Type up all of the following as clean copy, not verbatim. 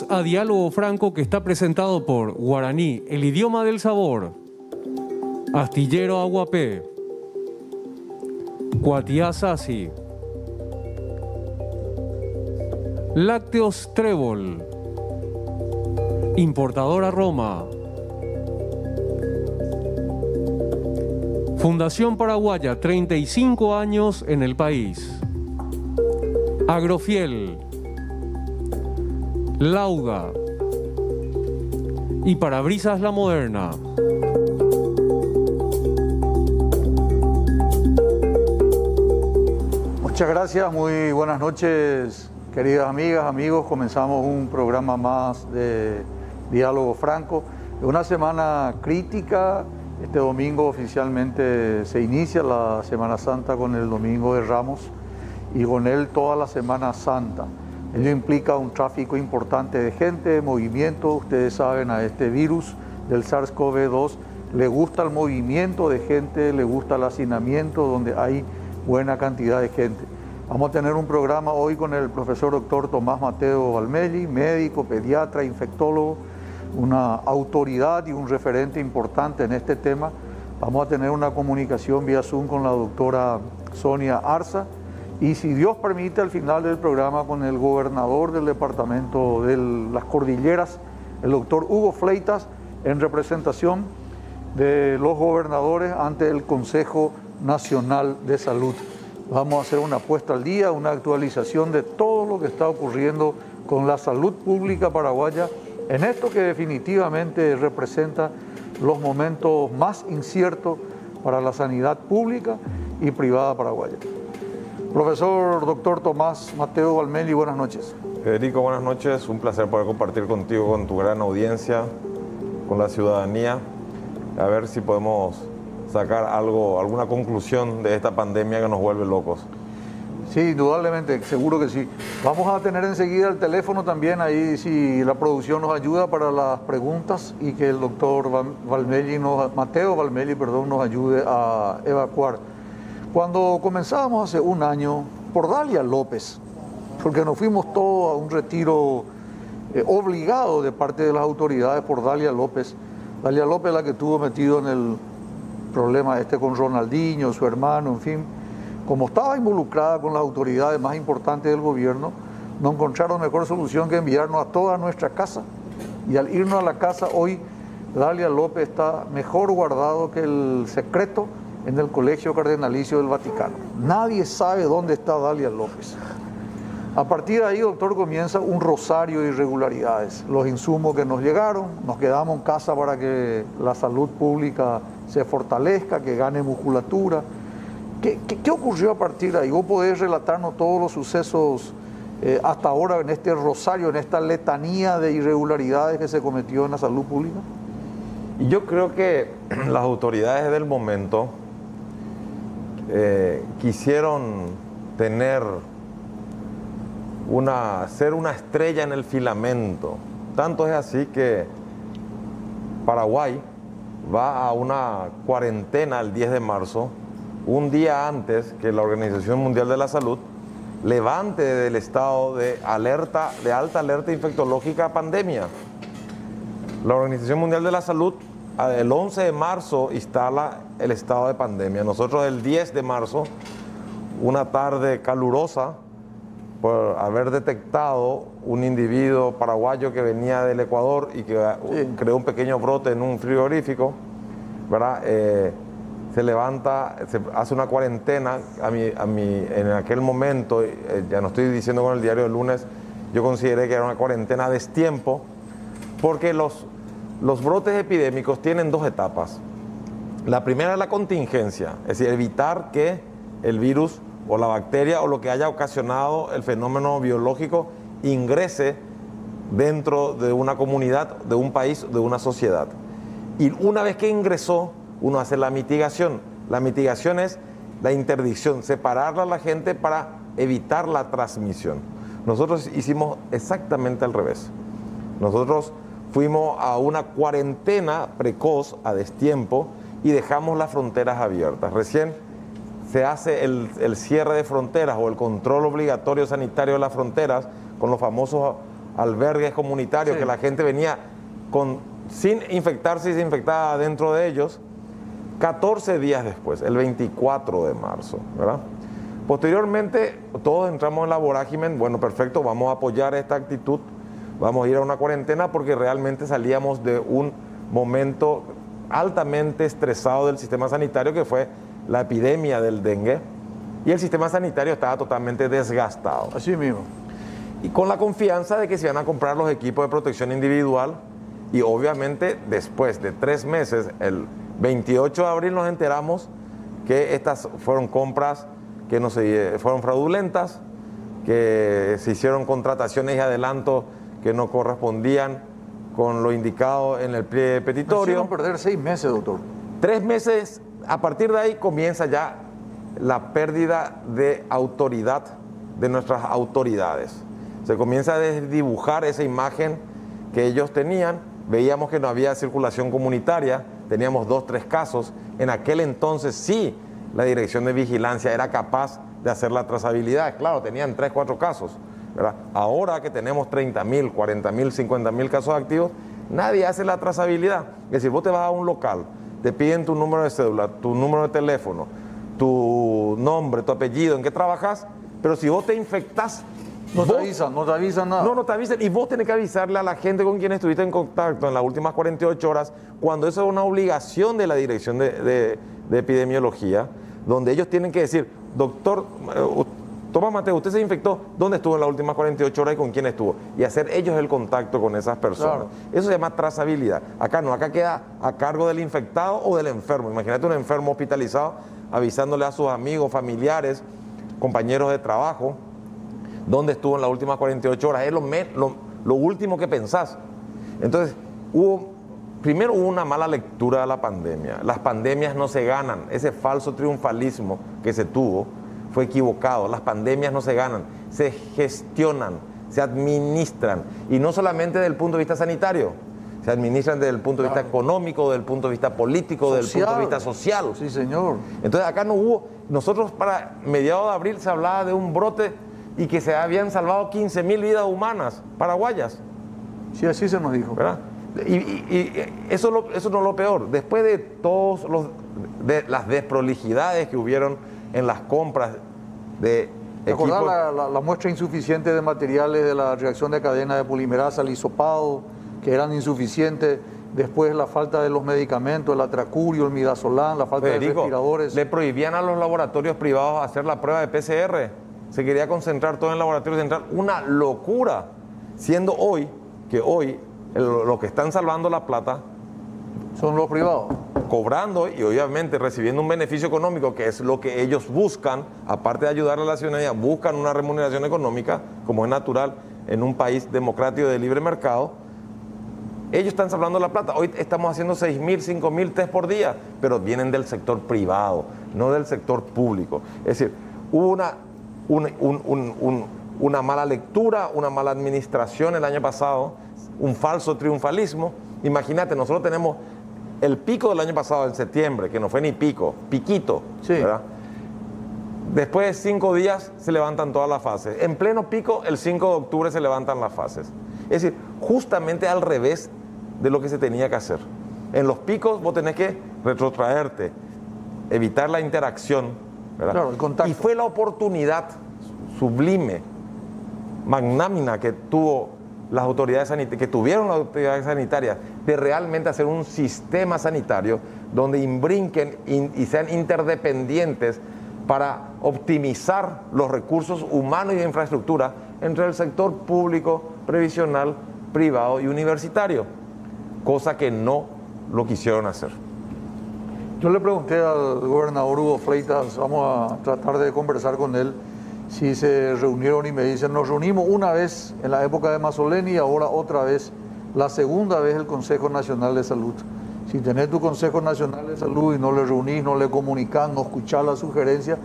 Bienvenidos a Diálogo Franco, que está presentado por Guaraní, el idioma del sabor, Astillero Aguapé, Cuatiá Sasi, Lácteos Trébol, Importadora Roma, Fundación Paraguaya, 35 años en el país, Agrofiel, Lauda y Parabrisas La Moderna. Muchas gracias, muy buenas noches, queridas amigas, amigos. Comenzamos un programa más de Diálogo Franco. Una semana crítica. Este domingo oficialmente se inicia la Semana Santa con el Domingo de Ramos y con él toda la Semana Santa. Ello implica un tráfico importante de gente, de movimiento. Ustedes saben, a este virus del SARS-CoV-2 le gusta el movimiento de gente, le gusta el hacinamiento donde hay buena cantidad de gente. Vamos a tener un programa hoy con el profesor doctor Tomás Mateo Valmelli, médico, pediatra, infectólogo, una autoridad y un referente importante en este tema. Vamos a tener una comunicación vía Zoom con la doctora Sonia Arza y, si Dios permite, al final del programa con el gobernador del departamento de las Cordilleras, el doctor Hugo Fleitas, en representación de los gobernadores ante el Consejo Nacional de Salud. Vamos a hacer una puesta al día, una actualización de todo lo que está ocurriendo con la salud pública paraguaya en esto que definitivamente representa los momentos más inciertos para la sanidad pública y privada paraguaya. Profesor doctor Tomás Mateo Valmelli, buenas noches. Federico, buenas noches. Un placer poder compartir contigo, con tu gran audiencia, con la ciudadanía, a ver si podemos sacar alguna conclusión de esta pandemia que nos vuelve locos. Sí, indudablemente, seguro que sí. Vamos a tener enseguida el teléfono también ahí, si la producción nos ayuda para las preguntas, y que el doctor Mateo Valmelli nos ayude a evacuar. Cuando comenzábamos hace un año por Dalia López, porque nos fuimos todos a un retiro obligado de parte de las autoridades por Dalia López la que estuvo metido en el problema con Ronaldinho, su hermano, en fin. Como estaba involucrada con las autoridades más importantes del gobierno, no encontraron mejor solución que enviarnos a toda nuestra casa. Y al irnos a la casa hoy, Dalia López está mejor guardado que el secreto en el Colegio Cardenalicio del Vaticano. Nadie sabe dónde está Dalia López. A partir de ahí, doctor, comienza un rosario de irregularidades. Los insumos que nos llegaron, nos quedamos en casa para que la salud pública se fortalezca, que gane musculatura. ¿Qué ocurrió a partir de ahí? ¿Vos podés relatarnos todos los sucesos hasta ahora en este rosario, en esta letanía de irregularidades que se cometió en la salud pública? Y yo creo que las autoridades del momento quisieron ser una estrella en el filamento. Tanto es así que Paraguay va a una cuarentena el 10 de marzo, un día antes que la Organización Mundial de la Salud levante del estado de alta alerta infectológica a pandemia. La Organización Mundial de la Salud el 11 de marzo instala el estado de pandemia. Nosotros el 10 de marzo, una tarde calurosa, por haber detectado un individuo paraguayo que venía del Ecuador y que creó un pequeño brote en un frigorífico, ¿verdad? Se hace una cuarentena. En aquel momento, ya no estoy diciendo con el diario del lunes, yo consideré que era una cuarentena a destiempo, porque los brotes epidémicos tienen dos etapas. La primera es la contingencia, es decir, evitar que el virus o la bacteria o lo que haya ocasionado el fenómeno biológico ingrese dentro de una comunidad, de un país, de una sociedad. Y una vez que ingresó, uno hace la mitigación. La mitigación es la interdicción, separarla a la gente para evitar la transmisión. Nosotros hicimos exactamente al revés. Nosotros fuimos a una cuarentena precoz, a destiempo, y dejamos las fronteras abiertas. Recién se hace el cierre de fronteras o el control obligatorio sanitario de las fronteras con los famosos albergues comunitarios, que la gente venía sin infectarse y se infectaba dentro de ellos. 14 días después, el 24 de marzo, ¿verdad? Posteriormente, todos entramos en la vorágine. Bueno, perfecto, vamos a apoyar esta actitud, vamos a ir a una cuarentena porque realmente salíamos de un momento altamente estresado del sistema sanitario, que fue la epidemia del dengue, y el sistema sanitario estaba totalmente desgastado. Así mismo. Y con la confianza de que se iban a comprar los equipos de protección individual, y obviamente después de 3 meses, el 28 de abril nos enteramos que estas fueron compras que no fueron fraudulentas, que se hicieron contrataciones y adelantos que no correspondían con lo indicado en el pliego petitorio. Hicieron perder 6 meses, doctor. 3 meses, a partir de ahí comienza ya la pérdida de autoridad de nuestras autoridades. Se comienza a desdibujar esa imagen que ellos tenían. Veíamos que no había circulación comunitaria, teníamos 2, 3 casos. En aquel entonces sí, la Dirección de Vigilancia era capaz de hacer la trazabilidad. Claro, tenían 3, 4 casos, ¿verdad? Ahora que tenemos 30.000, 40.000, 50.000 casos activos, nadie hace la trazabilidad. Es decir, vos te vas a un local, te piden tu número de cédula, tu número de teléfono, tu nombre, tu apellido, en qué trabajas, pero si vos te infectás, no te avisan nada. No te avisan, y vos tenés que avisarle a la gente con quien estuviste en contacto en las últimas 48 horas, cuando eso es una obligación de la Dirección de Epidemiología, donde ellos tienen que decir, doctor, Tomás Mateo, usted se infectó, ¿dónde estuvo en las últimas 48 horas y con quién estuvo? Y hacer ellos el contacto con esas personas. Claro. Eso se llama trazabilidad. Acá no, acá queda a cargo del infectado o del enfermo. Imagínate un enfermo hospitalizado avisándole a sus amigos, familiares, compañeros de trabajo, dónde estuvo en las últimas 48 horas. Es lo último que pensás. Entonces, primero hubo una mala lectura de la pandemia. Las pandemias no se ganan. Ese falso triunfalismo que se tuvo fue equivocado. Las pandemias no se ganan, se gestionan, se administran. Y no solamente desde el punto de vista sanitario, se administran desde el punto de vista económico, desde el punto de vista político, desde el punto de vista social. Sí, señor. Entonces acá no hubo, nosotros para mediados de abril se hablaba de un brote y que se habían salvado 15.000 vidas humanas paraguayas. Sí, así se nos dijo. ¿Verdad? Y eso no es lo peor. Después de todas las desprolijidades que hubieron en las compras de equipos... ¿Te acordás la muestra insuficiente de materiales de la reacción de cadena de polimerasa, el hisopado, que eran insuficientes? Después la falta de los medicamentos, el atracurio, el midazolam, la falta de respiradores. Le prohibían a los laboratorios privados hacer la prueba de PCR. Se quería concentrar todo en el laboratorio central. Una locura. Siendo los que están salvando la plata son los privados, cobrando y obviamente recibiendo un beneficio económico, que es lo que ellos buscan, aparte de ayudar a la ciudadanía, buscan una remuneración económica, como es natural en un país democrático de libre mercado. Ellos están salvando la plata. Hoy estamos haciendo 6.000, 5.000 test por día, pero vienen del sector privado, no del sector público. Es decir, hubo una mala lectura, una mala administración el año pasado, un falso triunfalismo. Imagínate, nosotros tenemos el pico del año pasado, en septiembre, que no fue ni pico, piquito, sí, ¿verdad? Después de 5 días se levantan todas las fases. En pleno pico, el 5 de octubre se levantan las fases. Es decir, justamente al revés de lo que se tenía que hacer. En los picos vos tenés que retrotraerte, evitar la interacción, ¿verdad? Claro, el contacto. Y fue la oportunidad sublime, magnámina que tuvieron las autoridades sanitarias de realmente hacer un sistema sanitario donde imbrinquen y sean interdependientes para optimizar los recursos humanos y de infraestructura entre el sector público, previsional, privado y universitario, cosa que no lo quisieron hacer. Yo le pregunté al gobernador Hugo Fleitas, vamos a tratar de conversar con él, si se reunieron, y me dicen, nos reunimos una vez en la época de Mazzoleni y ahora otra vez, la segunda vez el Consejo Nacional de Salud. Si tenés tu Consejo Nacional de Salud y no le reunís, no le comunicás, no escuchás las sugerencias,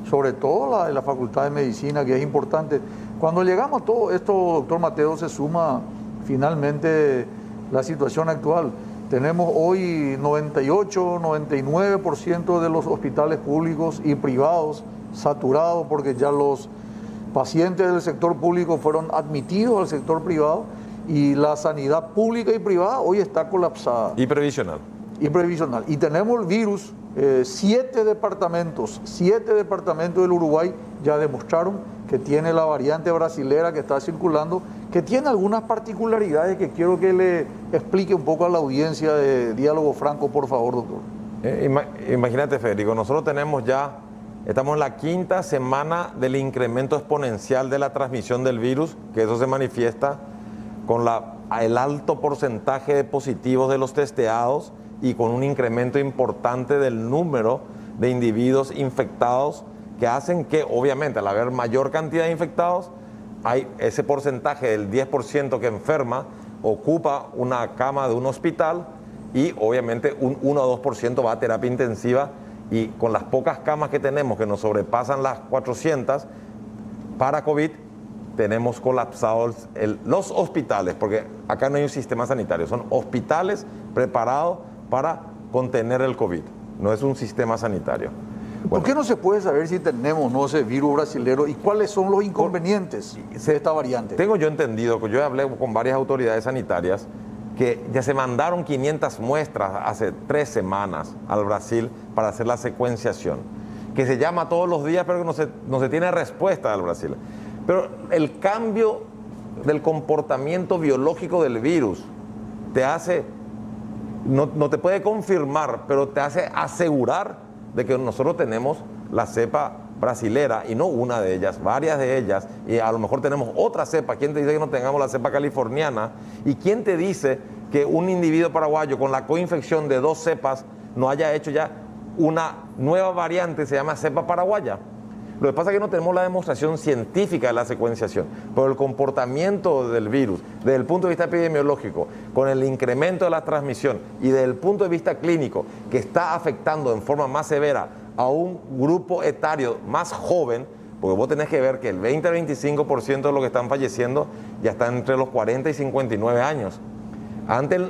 sobre todo la Facultad de Medicina, que es importante. Cuando llegamos a todo esto, doctor Mateo, se suma finalmente la situación actual. Tenemos hoy 98, 99% de los hospitales públicos y privados saturados, porque ya los pacientes del sector público fueron admitidos al sector privado y la sanidad pública y privada hoy está colapsada. Y previsional. Y previsional. Y tenemos el virus, 7 departamentos del Uruguay ya demostraron que tiene la variante brasilera que está circulando, que tiene algunas particularidades que quiero que le explique un poco a la audiencia de Diálogo Franco, por favor, doctor. Imagínate, Federico, nosotros estamos en la 5ª semana del incremento exponencial de la transmisión del virus, que eso se manifiesta con el alto porcentaje de positivos de los testeados y con un incremento importante del número de individuos infectados que hacen que, obviamente, al haber mayor cantidad de infectados, hay ese porcentaje del 10% que enferma, ocupa una cama de un hospital y, obviamente, un 1 o 2% va a terapia intensiva y con las pocas camas que tenemos, que nos sobrepasan las 400 para COVID, tenemos colapsados los hospitales, porque acá no hay un sistema sanitario, son hospitales preparados para contener el COVID, no es un sistema sanitario. ¿Por qué no se puede saber si tenemos no ese virus brasilero y cuáles son los inconvenientes de esta variante? Tengo yo entendido, que yo hablé con varias autoridades sanitarias, que ya se mandaron 500 muestras hace 3 semanas al Brasil para hacer la secuenciación, que se llama todos los días, pero que no se tiene respuesta del Brasil. Pero el cambio del comportamiento biológico del virus te hace, no te puede confirmar, pero te hace asegurar de que nosotros tenemos la cepa brasilera y no una de ellas, varias de ellas, y a lo mejor tenemos otra cepa. ¿Quién te dice que no tengamos la cepa californiana? ¿Y quién te dice que un individuo paraguayo con la coinfección de 2 cepas no haya hecho ya una nueva variante, se llama cepa paraguaya? Lo que pasa es que no tenemos la demostración científica de la secuenciación, pero el comportamiento del virus, desde el punto de vista epidemiológico, con el incremento de la transmisión y desde el punto de vista clínico, que está afectando en forma más severa a un grupo etario más joven, porque vos tenés que ver que el 20 al 25% de los que están falleciendo ya están entre los 40 y 59 años. Antes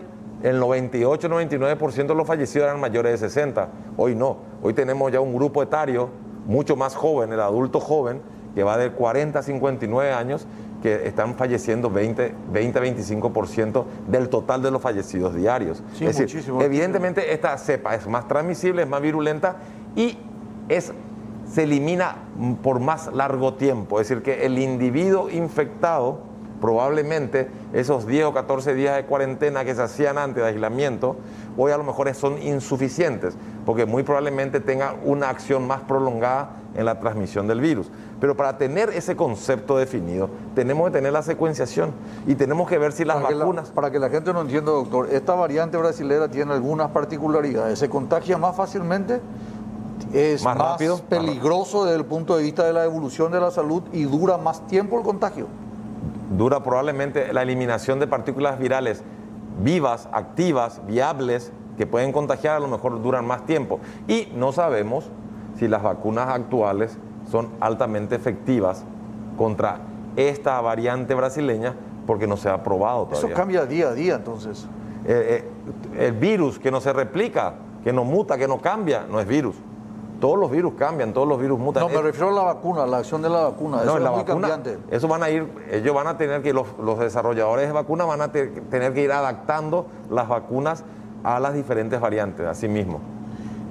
el 98-99% de los fallecidos eran mayores de 60, hoy no, hoy tenemos ya un grupo etario mucho más joven, el adulto joven, que va de 40 a 59 años, que están falleciendo 20-25% del total de los fallecidos diarios. Sí, es decir, evidentemente esta cepa es más transmisible, es más virulenta y se elimina por más largo tiempo. Es decir, que el individuo infectado, probablemente esos 10 o 14 días de cuarentena que se hacían antes de aislamiento, hoy a lo mejor son insuficientes, porque muy probablemente tenga una acción más prolongada en la transmisión del virus. Pero para tener ese concepto definido, tenemos que tener la secuenciación y tenemos que ver si las vacunas... Para que la gente no entienda, doctor, esta variante brasilera tiene algunas particularidades. Se contagia más fácilmente, es más rápido, peligroso desde el punto de vista de la evolución de la salud y dura más tiempo el contagio. Dura probablemente la eliminación de partículas virales vivas, activas, viables, que pueden contagiar, a lo mejor duran más tiempo. Y no sabemos si las vacunas actuales son altamente efectivas contra esta variante brasileña, porque no se ha probado todavía. Eso cambia día a día, entonces. El virus que no se replica, que no muta, que no cambia, no es virus. Todos los virus cambian, todos los virus mutan. No, me refiero a la vacuna, la acción de la vacuna. Eso es muy cambiante. Eso ellos van a tener que, los desarrolladores de vacunas van a tener que ir adaptando las vacunas a las diferentes variantes, así mismo.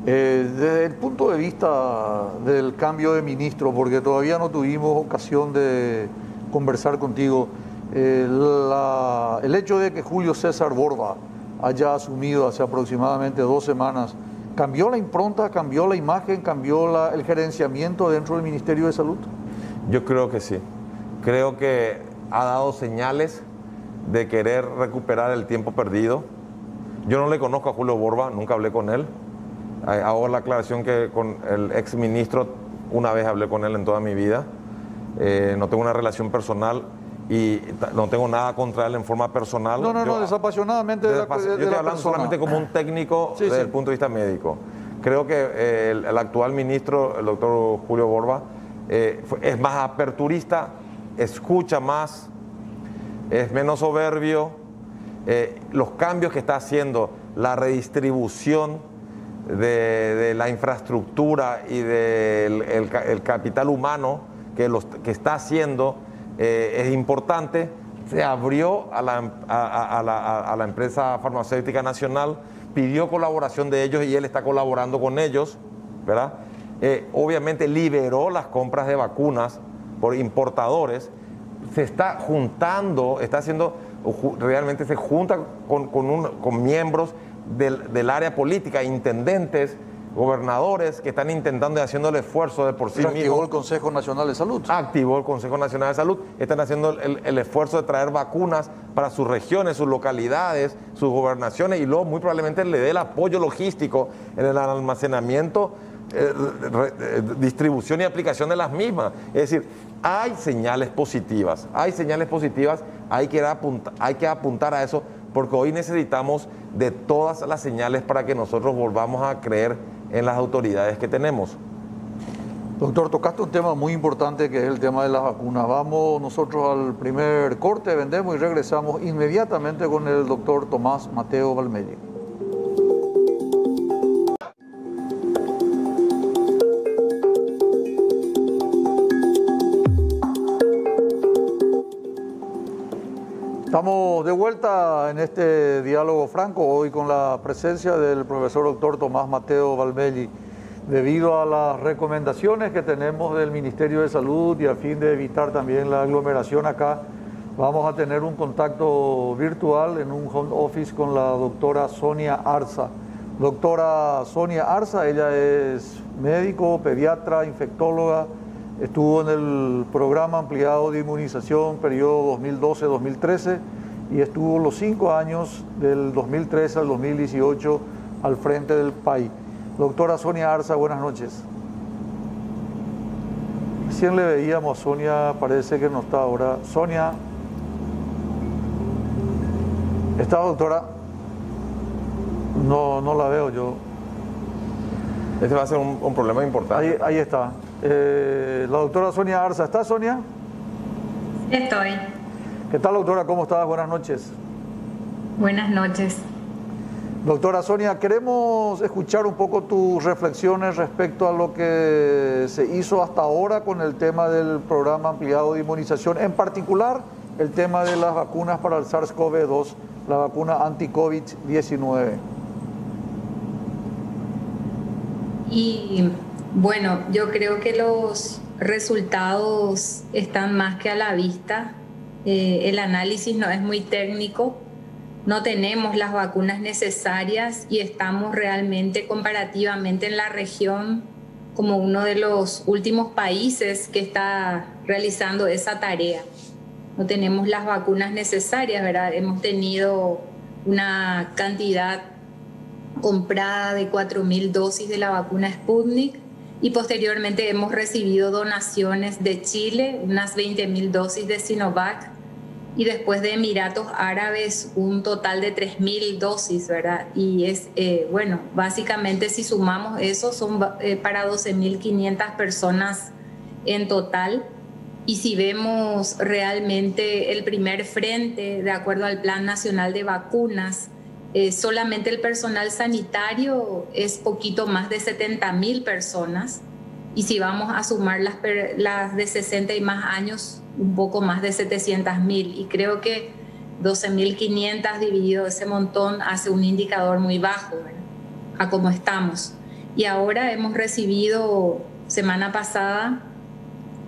Desde el punto de vista del cambio de ministro, porque todavía no tuvimos ocasión de conversar contigo, el hecho de que Julio César Borba haya asumido hace aproximadamente 2 semanas, ¿cambió la impronta, cambió la imagen, cambió el gerenciamiento dentro del Ministerio de Salud? Yo creo que sí. Creo que ha dado señales de querer recuperar el tiempo perdido. Yo no le conozco a Julio Borba, nunca hablé con él. Hago la aclaración que con el ex ministro una vez hablé con él en toda mi vida. No tengo una relación personal y no tengo nada contra él en forma personal. No, desapasionadamente yo estoy hablando solamente como un técnico desde el punto de vista médico. Creo que el actual ministro, el doctor Julio Borba, es más aperturista, escucha más, es menos soberbio. Los cambios que está haciendo, la redistribución de la infraestructura y del capital humano que está haciendo es importante. Se abrió a la empresa farmacéutica nacional, pidió colaboración de ellos y él está colaborando con ellos, ¿verdad? Obviamente liberó las compras de vacunas por importadores, se está juntando, realmente se junta con miembros del área política, intendentes, gobernadores que están intentando y haciendo el esfuerzo de por sí mismos. Activó el Consejo Nacional de Salud. Activó el Consejo Nacional de Salud. Están haciendo el esfuerzo de traer vacunas para sus regiones, sus localidades, sus gobernaciones, y luego muy probablemente le dé el apoyo logístico en el almacenamiento, distribución y aplicación de las mismas. Es decir, hay señales positivas, hay que apuntar a eso, porque hoy necesitamos de todas las señales para que nosotros volvamos a creer en las autoridades que tenemos. Doctor, tocaste un tema muy importante que es el tema de las vacunas. Vamos nosotros al primer corte, vendemos y regresamos inmediatamente con el doctor Tomás Mateo Valmelli. Estamos de vuelta en este diálogo franco, hoy con la presencia del profesor doctor Tomás Mateo Valmelli. Debido a las recomendaciones que tenemos del Ministerio de Salud y a fin de evitar también la aglomeración acá, vamos a tener un contacto virtual en un home office con la doctora Sonia Arza. Doctora Sonia Arza, ella es médico, pediatra, infectóloga, estuvo en el programa ampliado de inmunización periodo 2012-2013 y estuvo los 5 años del 2013 al 2018 al frente del país. Doctora Sonia Arza, buenas noches. Recién le veíamos a Sonia, parece que no está ahora. Sonia, ¿está, doctora? No la veo yo. Este va a ser un problema importante. Ahí está. La doctora Sonia Arza, ¿está, Sonia? Estoy. ¿Qué tal, doctora? ¿Cómo estás? Buenas noches. Buenas noches. Doctora Sonia, queremos escuchar un poco tus reflexiones respecto a lo que se hizo hasta ahora con el tema del programa ampliado de inmunización, en particular el tema de las vacunas para el SARS-CoV-2, la vacuna anti-COVID-19. Y bueno, yo creo que los resultados están más que a la vista. El análisis no es muy técnico. No tenemos las vacunas necesarias y estamos realmente comparativamente en la región como uno de los últimos países que está realizando esa tarea. No tenemos las vacunas necesarias, ¿verdad? Hemos tenido una cantidad comprada de 4.000 dosis de la vacuna Sputnik y posteriormente hemos recibido donaciones de Chile, unas 20.000 dosis de Sinovac, y después de Emiratos Árabes un total de 3.000 dosis, ¿verdad? Y es, bueno, básicamente si sumamos eso son para 12.500 personas en total. Y si vemos realmente el primer frente, de acuerdo al Plan Nacional de Vacunas, solamente el personal sanitario es poquito más de 70.000 personas. Y si vamos a sumar las de 60 y más años, un poco más de 700.000. Y creo que 12.500 dividido ese montón hace un indicador muy bajo, ¿verdad? A cómo estamos. Y ahora hemos recibido, semana pasada,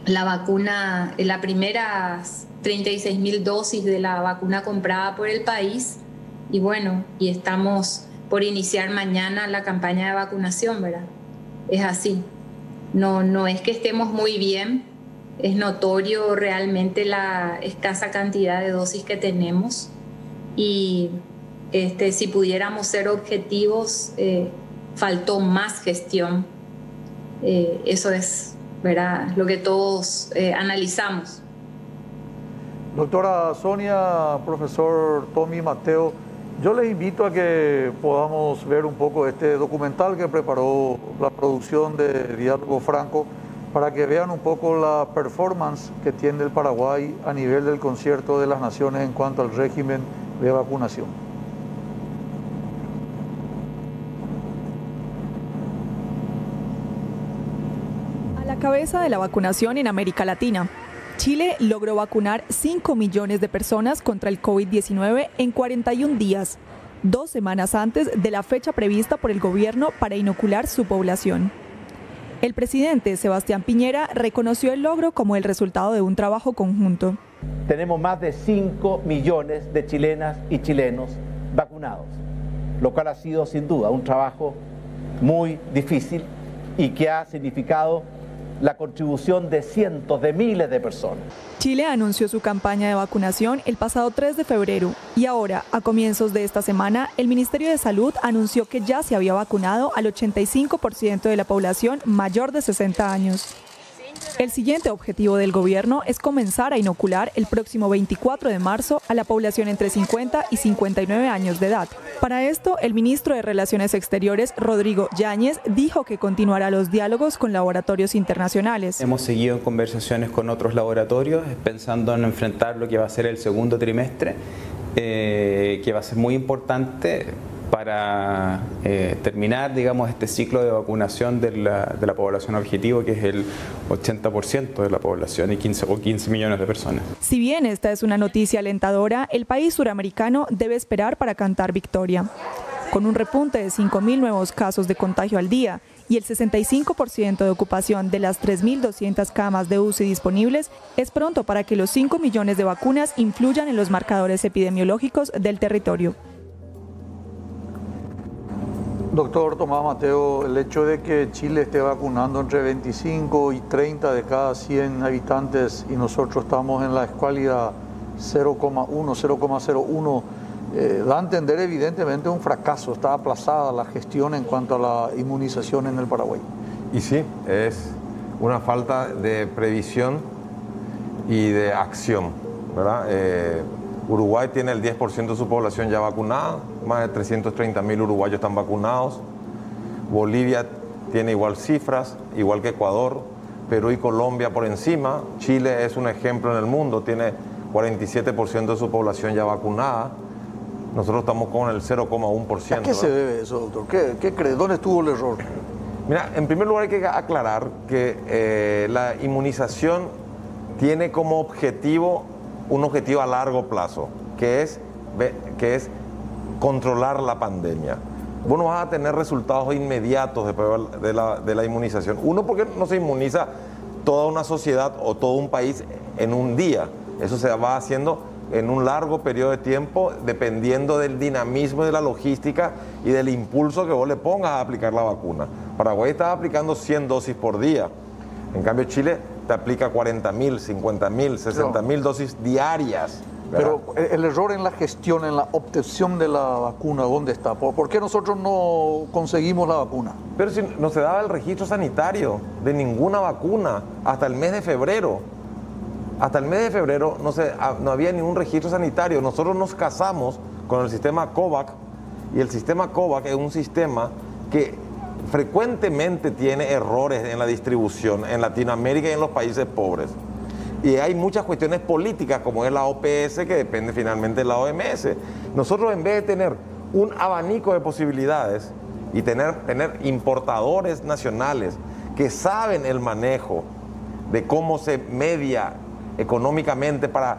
la vacuna, las primeras 36.000 dosis de la vacuna comprada por el país. Y bueno, y estamos por iniciar mañana la campaña de vacunación, ¿verdad? Es así. No es que estemos muy bien, es notorio realmente la escasa cantidad de dosis que tenemos y si pudiéramos ser objetivos, faltó más gestión. Eso es, ¿verdad?, lo que todos analizamos. Doctora Sonia, profesor Tommy Mateo, yo les invito a que podamos ver un poco este documental que preparó la producción de Diálogo Franco para que vean un poco la performance que tiene el Paraguay a nivel del concierto de las naciones en cuanto al régimen de vacunación. A la cabeza de la vacunación en América Latina. Chile logró vacunar 5 millones de personas contra el COVID-19 en 41 días, 2 semanas antes de la fecha prevista por el gobierno para inocular su población. El presidente Sebastián Piñera reconoció el logro como el resultado de un trabajo conjunto. Tenemos más de 5 millones de chilenas y chilenos vacunados, lo cual ha sido sin duda un trabajo muy difícil y que ha significado la contribución de cientos de miles de personas. Chile anunció su campaña de vacunación el pasado 3 de febrero y ahora, a comienzos de esta semana, el Ministerio de Salud anunció que ya se había vacunado al 85% de la población mayor de 60 años. El siguiente objetivo del gobierno es comenzar a inocular el próximo 24 de marzo a la población entre 50 y 59 años de edad. Para esto, el ministro de Relaciones Exteriores, Rodrigo Yáñez, dijo que continuará los diálogos con laboratorios internacionales. Hemos seguido en conversaciones con otros laboratorios, pensando en enfrentar lo que va a ser el segundo trimestre, que va a ser muy importante para terminar, digamos, este ciclo de vacunación de la población objetivo, que es el 80% de la población y 15 millones de personas. Si bien esta es una noticia alentadora, el país suramericano debe esperar para cantar victoria. Con un repunte de 5.000 nuevos casos de contagio al día y el 65% de ocupación de las 3.200 camas de UCI disponibles, es pronto para que los 5 millones de vacunas influyan en los marcadores epidemiológicos del territorio. Doctor Tomás Mateo, el hecho de que Chile esté vacunando entre 25 y 30 de cada 100 habitantes y nosotros estamos en la escuálida 0,1, 0,01, da a entender evidentemente un fracaso. Está aplazada la gestión en cuanto a la inmunización en el Paraguay. Y sí, es una falta de previsión y de acción, ¿verdad? Uruguay tiene el 10% de su población ya vacunada, más de 330.000 uruguayos están vacunados. Bolivia tiene igual cifras, igual que Ecuador, Perú y Colombia por encima. Chile es un ejemplo en el mundo, tiene 47% de su población ya vacunada. Nosotros estamos con el 0,1%. ¿A qué se debe eso, doctor? ¿Qué cree? ¿Dónde estuvo el error? Mira, en primer lugar hay que aclarar que la inmunización tiene como objetivo un objetivo a largo plazo, que es controlar la pandemia. Vos no vas a tener resultados inmediatos después de la inmunización. Uno, porque no se inmuniza toda una sociedad o todo un país en un día. Eso se va haciendo en un largo periodo de tiempo, dependiendo del dinamismo de la logística y del impulso que vos le pongas a aplicar la vacuna. Paraguay está aplicando 100 dosis por día. En cambio, Chile te aplica 40.000, 50.000, 60.000 dosis diarias, ¿verdad? Pero el error en la gestión, en la obtención de la vacuna, ¿dónde está? ¿Por qué nosotros no conseguimos la vacuna? Pero si no se daba el registro sanitario de ninguna vacuna hasta el mes de febrero. Hasta el mes de febrero no había ningún registro sanitario. Nosotros nos casamos con el sistema COVAX, y el sistema COVAX es un sistema que frecuentemente tiene errores en la distribución en Latinoamérica y en los países pobres. Y hay muchas cuestiones políticas, como es la OPS, que depende finalmente de la OMS. Nosotros, en vez de tener un abanico de posibilidades y tener importadores nacionales que saben el manejo de cómo se media económicamente para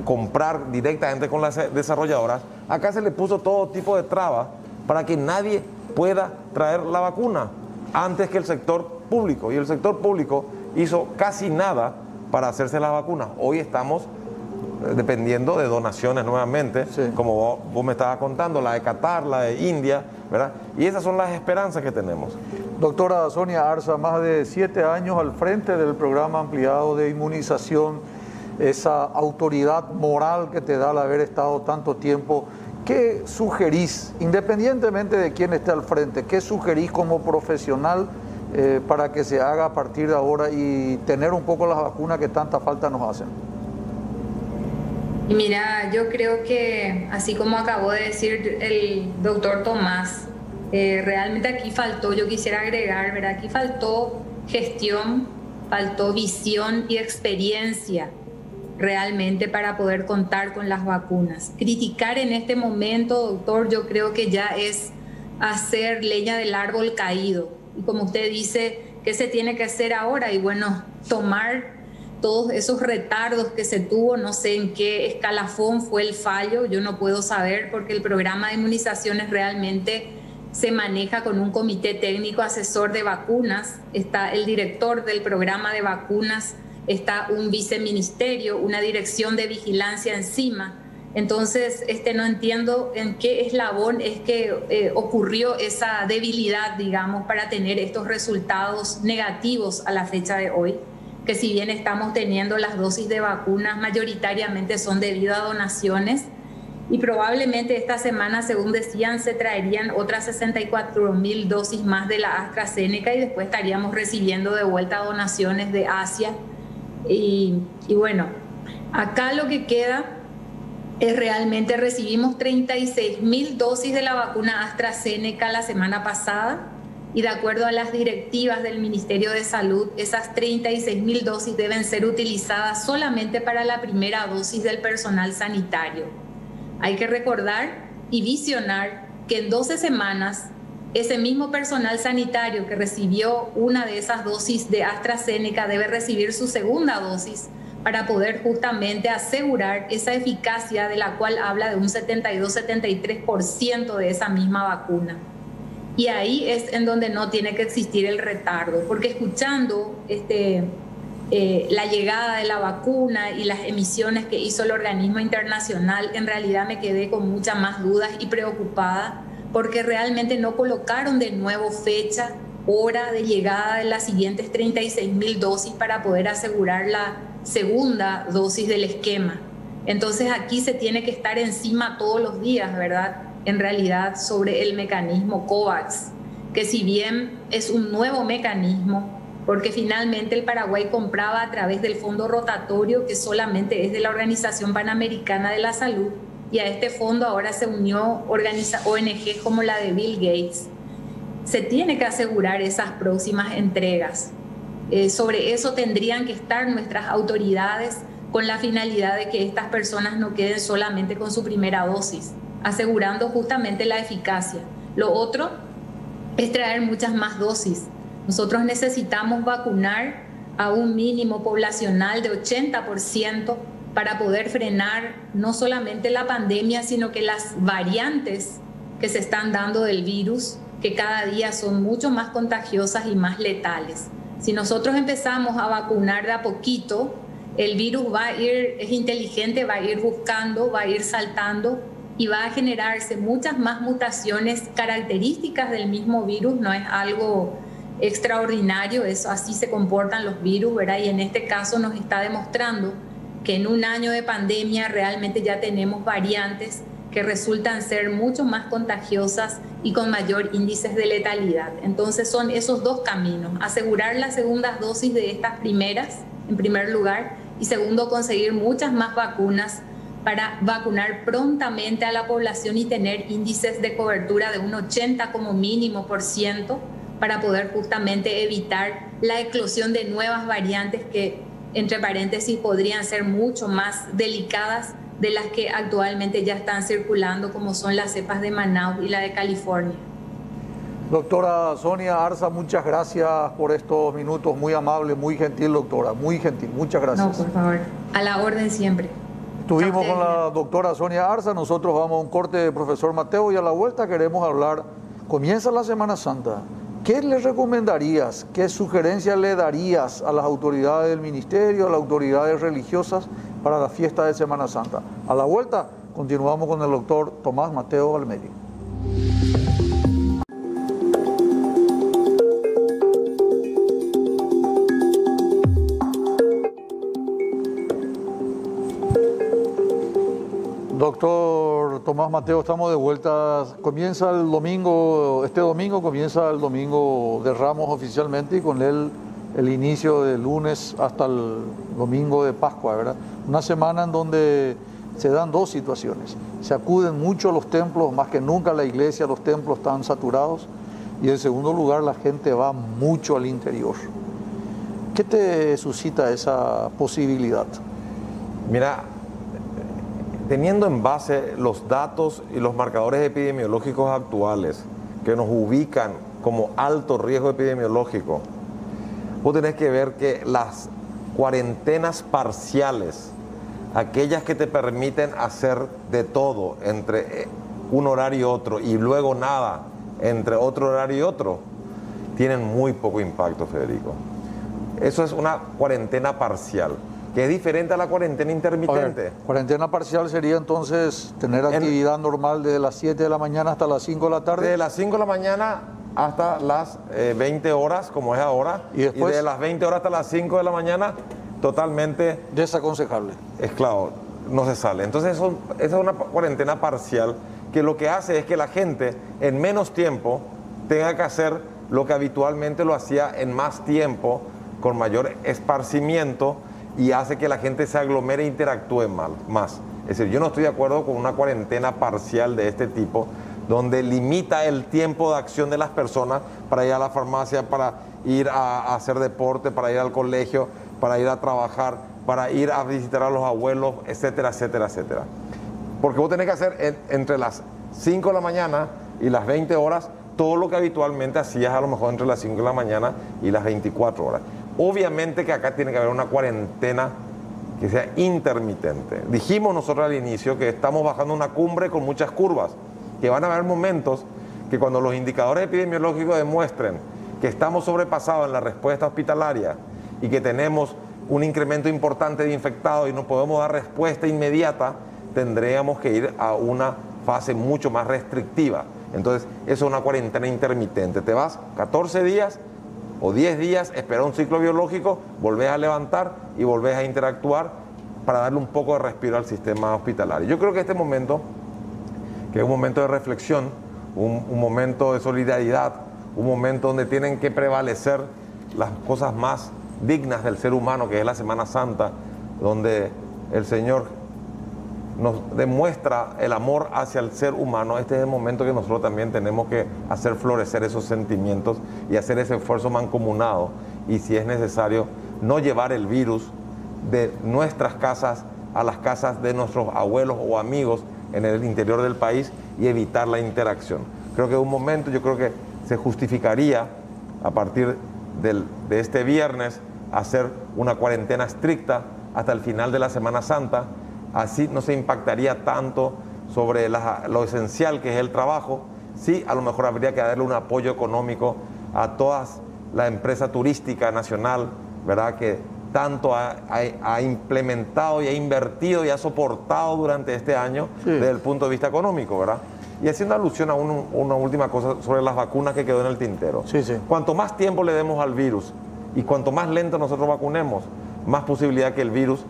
comprar directamente con las desarrolladoras, acá se le puso todo tipo de trabas para que nadie pueda traer la vacuna antes que el sector público. Y el sector público hizo casi nada para hacerse la vacuna. Hoy estamos dependiendo de donaciones nuevamente, sí, como vos me estabas contando, la de Qatar, la de India, ¿verdad? Y esas son las esperanzas que tenemos. Doctora Sonia Arza, más de 7 años al frente del programa ampliado de inmunización, esa autoridad moral que te da al haber estado tanto tiempo, ¿qué sugerís, independientemente de quién esté al frente, qué sugerís como profesional para que se haga a partir de ahora y tener un poco las vacunas que tanta falta nos hacen? Y mira, yo creo que, así como acabó de decir el doctor Tomás, realmente aquí faltó, yo quisiera agregar, ¿verdad? Aquí faltó gestión, faltó visión y experiencia realmente para poder contar con las vacunas. Criticar en este momento, doctor, yo creo que ya es hacer leña del árbol caído. Y como usted dice, ¿qué se tiene que hacer ahora? Y bueno, tomar todos esos retardos que se tuvo, no sé en qué escalafón fue el fallo, yo no puedo saber, porque el programa de inmunizaciones realmente se maneja con un comité técnico asesor de vacunas, está el director del programa de vacunas, está un viceministerio, una dirección de vigilancia encima. Entonces, no entiendo en qué eslabón es que ocurrió esa debilidad, digamos, para tener estos resultados negativos a la fecha de hoy, que si bien estamos teniendo las dosis de vacunas, mayoritariamente son debido a donaciones, y probablemente esta semana, según decían, se traerían otras 64.000 dosis más de la AstraZeneca y después estaríamos recibiendo de vuelta donaciones de Asia. Y bueno, acá lo que queda es realmente recibimos 36.000 dosis de la vacuna AstraZeneca la semana pasada, y de acuerdo a las directivas del Ministerio de Salud, esas 36.000 dosis deben ser utilizadas solamente para la primera dosis del personal sanitario. Hay que recordar y visionar que en 12 semanas ese mismo personal sanitario que recibió una de esas dosis de AstraZeneca debe recibir su segunda dosis para poder justamente asegurar esa eficacia de la cual habla de un 72-73% de esa misma vacuna. Y ahí es en donde no tiene que existir el retardo, porque escuchando la llegada de la vacuna y las emisiones que hizo el organismo internacional, en realidad me quedé con muchas más dudas y preocupada, porque realmente no colocaron de nuevo fecha, hora de llegada de las siguientes 36.000 dosis para poder asegurar la segunda dosis del esquema. Entonces aquí se tiene que estar encima todos los días, ¿verdad? En realidad sobre el mecanismo COVAX, que si bien es un nuevo mecanismo, porque finalmente el Paraguay compraba a través del fondo rotatorio, que solamente es de la Organización Panamericana de la Salud, y a este fondo ahora se unió ONG como la de Bill Gates. Se tiene que asegurar esas próximas entregas. Sobre eso tendrían que estar nuestras autoridades con la finalidad de que estas personas no queden solamente con su primera dosis, asegurando justamente la eficacia. Lo otro es traer muchas más dosis. Nosotros necesitamos vacunar a un mínimo poblacional de 80% para poder frenar no solamente la pandemia, sino que las variantes que se están dando del virus, que cada día son mucho más contagiosas y más letales. Si nosotros empezamos a vacunar de a poquito, el virus va a ir, es inteligente, va a ir buscando, va a ir saltando y va a generarse muchas más mutaciones características del mismo virus. No es algo extraordinario, eso, así se comportan los virus, ¿verdad? Y en este caso nos está demostrando que en un año de pandemia realmente ya tenemos variantes que resultan ser mucho más contagiosas y con mayor índices de letalidad. Entonces son esos dos caminos: asegurar las segundas dosis de estas primeras, en primer lugar, y segundo, conseguir muchas más vacunas para vacunar prontamente a la población y tener índices de cobertura de un 80 como mínimo %, para poder justamente evitar la eclosión de nuevas variantes que, entre paréntesis, podrían ser mucho más delicadas de las que actualmente ya están circulando, como son las cepas de Manaus y la de California. Doctora Sonia Arza, muchas gracias por estos minutos, muy amable, muy gentil, doctora, muy gentil, muchas gracias. No, por favor, a la orden siempre. Estuvimos con la doctora Sonia Arza, nosotros vamos a un corte de profesor Mateo y a la vuelta queremos hablar, comienza la Semana Santa. ¿Qué le recomendarías, qué sugerencias le darías a las autoridades del ministerio, a las autoridades religiosas para la fiesta de Semana Santa? A la vuelta continuamos con el doctor Tomás Mateo Almeida. Doctor Tomás Mateo, estamos de vuelta. Comienza el domingo, este domingo comienza el domingo de Ramos oficialmente y con él el inicio del lunes hasta el domingo de Pascua, ¿verdad? Una semana en donde se dan dos situaciones. Se acuden mucho a los templos, más que nunca a la iglesia, los templos están saturados. Y en segundo lugar, la gente va mucho al interior. ¿Qué te suscita esa posibilidad? Mira, teniendo en base los datos y los marcadores epidemiológicos actuales que nos ubican como alto riesgo epidemiológico, vos tenés que ver que las cuarentenas parciales, aquellas que te permiten hacer de todo entre un horario y otro y luego nada entre otro horario y otro, tienen muy poco impacto, Federico. Eso es una cuarentena parcial, que es diferente a la cuarentena intermitente. A ver, cuarentena parcial sería entonces tener actividad normal desde las 7 de la mañana hasta las 5 de la tarde. Desde las 5 de la mañana hasta las 20 horas, como es ahora, y después, de las 20 horas hasta las 5 de la mañana, totalmente desaconsejable. Esclavo, no se sale. Entonces esa es una cuarentena parcial que lo que hace es que la gente en menos tiempo tenga que hacer lo que habitualmente lo hacía en más tiempo, con mayor esparcimiento, y hace que la gente se aglomere e interactúe más. Es decir, yo no estoy de acuerdo con una cuarentena parcial de este tipo, donde limita el tiempo de acción de las personas para ir a la farmacia, para ir a hacer deporte, para ir al colegio, para ir a trabajar, para ir a visitar a los abuelos, etcétera, etcétera, etcétera. Porque vos tenés que hacer entre las 5 de la mañana y las 20 horas todo lo que habitualmente hacías a lo mejor entre las 5 de la mañana y las 24 horas. Obviamente que acá tiene que haber una cuarentena que sea intermitente. Dijimos nosotros al inicio que estamos bajando una cumbre con muchas curvas, que van a haber momentos que cuando los indicadores epidemiológicos demuestren que estamos sobrepasados en la respuesta hospitalaria y que tenemos un incremento importante de infectados y no podemos dar respuesta inmediata, tendríamos que ir a una fase mucho más restrictiva. Entonces, eso es una cuarentena intermitente. Te vas 14 días o 10 días, esperas un ciclo biológico, volvés a levantar y volvés a interactuar para darle un poco de respiro al sistema hospitalario. Yo creo que este momento, que es un momento de reflexión, un momento de solidaridad, un momento donde tienen que prevalecer las cosas más dignas del ser humano, que es la Semana Santa, donde el Señor nos demuestra el amor hacia el ser humano. Este es el momento que nosotros también tenemos que hacer florecer esos sentimientos y hacer ese esfuerzo mancomunado, y si es necesario, no llevar el virus de nuestras casas a las casas de nuestros abuelos o amigos en el interior del país y evitar la interacción. Creo que en un momento, yo creo que se justificaría a partir de este viernes hacer una cuarentena estricta hasta el final de la Semana Santa. Así no se impactaría tanto sobre lo esencial que es el trabajo. Sí, a lo mejor habría que darle un apoyo económico a toda la empresa turística nacional, ¿verdad?, que tanto ha implementado y ha invertido y ha soportado durante este año, sí, desde el punto de vista económico, ¿verdad? Y haciendo alusión a una última cosa sobre las vacunas que quedó en el tintero. Sí, sí. Cuanto más tiempo le demos al virus y cuanto más lento nosotros vacunemos, más posibilidad que el virus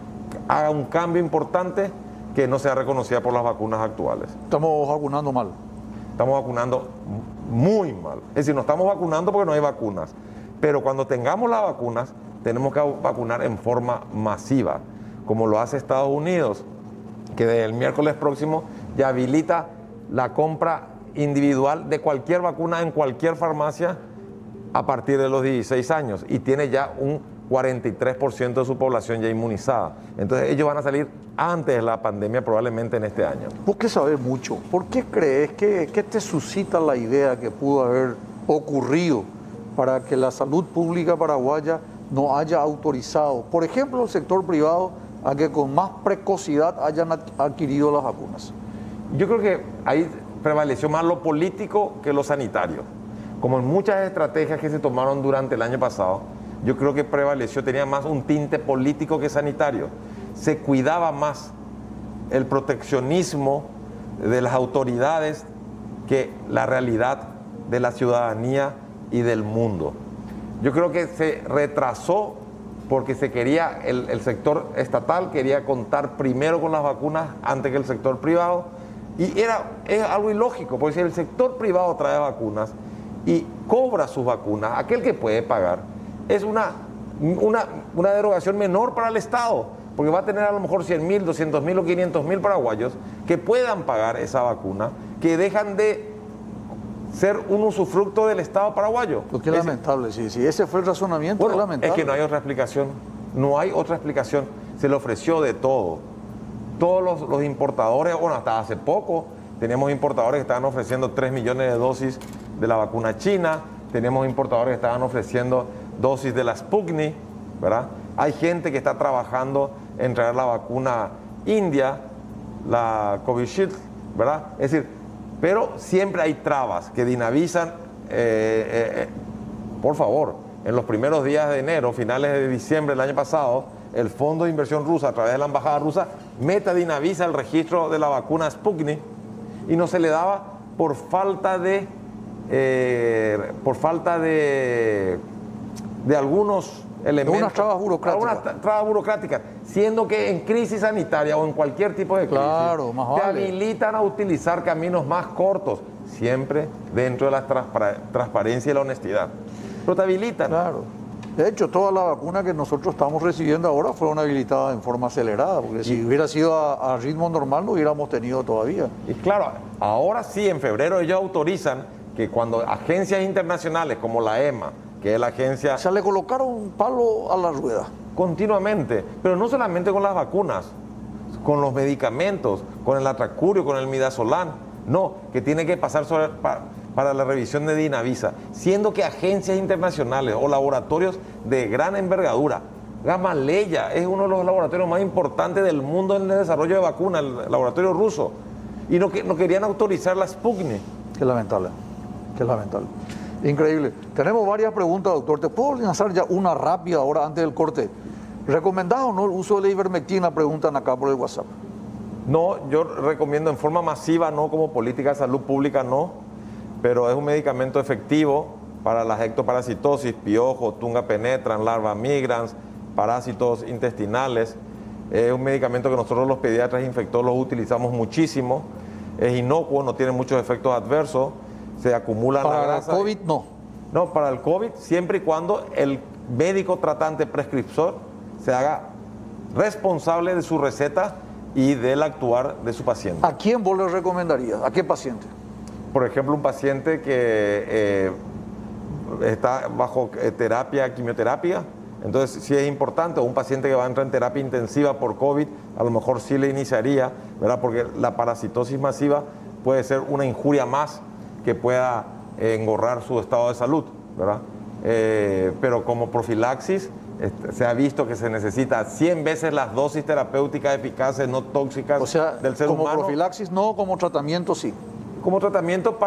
haga un cambio importante que no sea reconocida por las vacunas actuales. Estamos vacunando mal. Estamos vacunando muy mal. Es decir, no estamos vacunando porque no hay vacunas. Pero cuando tengamos las vacunas, tenemos que vacunar en forma masiva, como lo hace Estados Unidos, que desde el miércoles próximo ya habilita la compra individual de cualquier vacuna en cualquier farmacia a partir de los 16 años y tiene ya un 43% de su población ya inmunizada. Entonces ellos van a salir antes de la pandemia, probablemente en este año. Vos que sabés mucho, ¿por qué crees que te suscita la idea que pudo haber ocurrido para que la salud pública paraguaya no haya autorizado, por ejemplo, el sector privado, a que con más precocidad hayan adquirido las vacunas? Yo creo que ahí prevaleció más lo político que lo sanitario. Como en muchas estrategias que se tomaron durante el año pasado, yo creo que prevaleció, tenía más un tinte político que sanitario. Se cuidaba más el proteccionismo de las autoridades que la realidad de la ciudadanía y del mundo. Yo creo que se retrasó porque se quería, el sector estatal quería contar primero con las vacunas antes que el sector privado, y es algo ilógico, porque si el sector privado trae vacunas y cobra sus vacunas, aquel que puede pagar, es una derogación menor para el Estado, porque va a tener a lo mejor 100.000, 200.000 o 500.000 paraguayos que puedan pagar esa vacuna, que dejan de ser un usufructo del Estado paraguayo. Porque es lamentable, sí, ese fue el razonamiento, bueno, es lamentable. Es que no hay otra explicación, no hay otra explicación. Se le ofreció de todo. Todos los importadores, bueno, hasta hace poco teníamos importadores que estaban ofreciendo 3 millones de dosis de la vacuna china, teníamos importadores que estaban ofreciendo dosis de la Sputnik, ¿verdad? Hay gente que está trabajando en traer la vacuna india, la Covishield, ¿verdad? Es decir, pero siempre hay trabas que dinamizan. Por favor, en los primeros días de enero, finales de diciembre del año pasado, el Fondo de Inversión Rusa, a través de la Embajada Rusa, dinamiza el registro de la vacuna Sputnik y no se le daba por falta de algunos elementos. Algunas trabas burocráticas. Algunas trabas burocráticas, siendo que en crisis sanitaria o en cualquier tipo de crisis, claro, más te vale. habilitan a utilizar caminos más cortos, siempre dentro de la transparencia y la honestidad. Pero te habilitan. Claro. De hecho, todas las vacunas que nosotros estamos recibiendo ahora fueron habilitadas en forma acelerada, porque si hubiera sido a ritmo normal no hubiéramos tenido todavía. Y claro, ahora sí, en febrero ellos autorizan que cuando agencias internacionales como la EMA, que es la agencia... O sea, le colocaron un palo a la rueda. Continuamente, pero no solamente con las vacunas, con los medicamentos, con el atracurio, con el midazolam, no, que tiene que pasar para la revisión de Dinavisa, siendo que agencias internacionales o laboratorios de gran envergadura, Gamaleya es uno de los laboratorios más importantes del mundo en el desarrollo de vacunas, el laboratorio ruso, y no querían autorizar la Sputnik. Qué lamentable, qué lamentable. Increíble. Tenemos varias preguntas, doctor. ¿Te puedo lanzar ya una rápida ahora antes del corte? ¿Recomendado o no el uso de la ivermectina? Preguntan acá por el WhatsApp. No, yo recomiendo en forma masiva, no como política de salud pública, no, pero es un medicamento efectivo para la ectoparasitosis, piojo, tunga penetran, larva migrans, parásitos intestinales. Es un medicamento que nosotros los pediatras e infectólogos utilizamos muchísimo. Es inocuo, no tiene muchos efectos adversos, se acumula en la grasa. Para el COVID no. No, para el COVID siempre y cuando el médico tratante prescriptor se haga responsable de su receta y del actuar de su paciente. ¿A quién vos le recomendarías? ¿A qué paciente? Por ejemplo, un paciente que está bajo quimioterapia, entonces sí es importante, o un paciente que va a entrar en terapia intensiva por COVID, a lo mejor sí le iniciaría, ¿verdad? Porque la parasitosis masiva puede ser una injuria más que pueda engorrar su estado de salud, ¿verdad? Pero como profilaxis, se ha visto que se necesita 100 veces las dosis terapéuticas eficaces, no tóxicas, o sea, del ser humano. Como profilaxis no, como tratamiento sí. Como tratamiento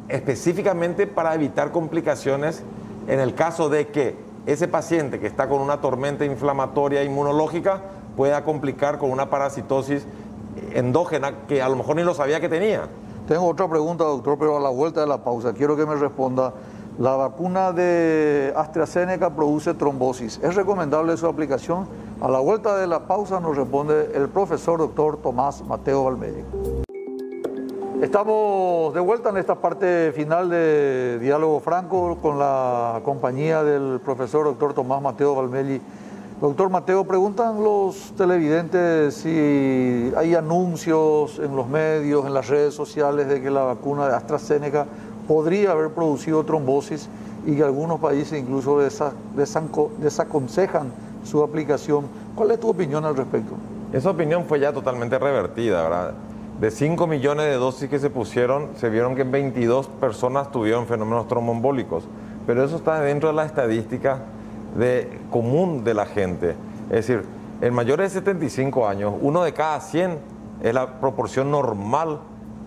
específicamente para evitar complicaciones en el caso de que ese paciente que está con una tormenta inflamatoria inmunológica pueda complicar con una parasitosis endógena que a lo mejor ni lo sabía que tenía. Tengo otra pregunta, doctor, pero a la vuelta de la pausa quiero que me responda. La vacuna de AstraZeneca produce trombosis. ¿Es recomendable su aplicación? A la vuelta de la pausa nos responde el profesor doctor Tomás Mateo Valmelli. Estamos de vuelta en esta parte final de Diálogo Franco con la compañía del profesor doctor Tomás Mateo Valmelli. Doctor Mateo, preguntan los televidentes si hay anuncios en los medios, en las redes sociales de que la vacuna de AstraZeneca podría haber producido trombosis y que algunos países incluso desaconsejan su aplicación. ¿Cuál es tu opinión al respecto? Esa opinión fue ya totalmente revertida, ¿verdad? De 5 millones de dosis que se pusieron, se vieron que 22 personas tuvieron fenómenos tromboembólicos, pero eso está dentro de la estadística común de la gente. Es decir, en mayores de 75 años, 1 de cada 100 es la proporción normal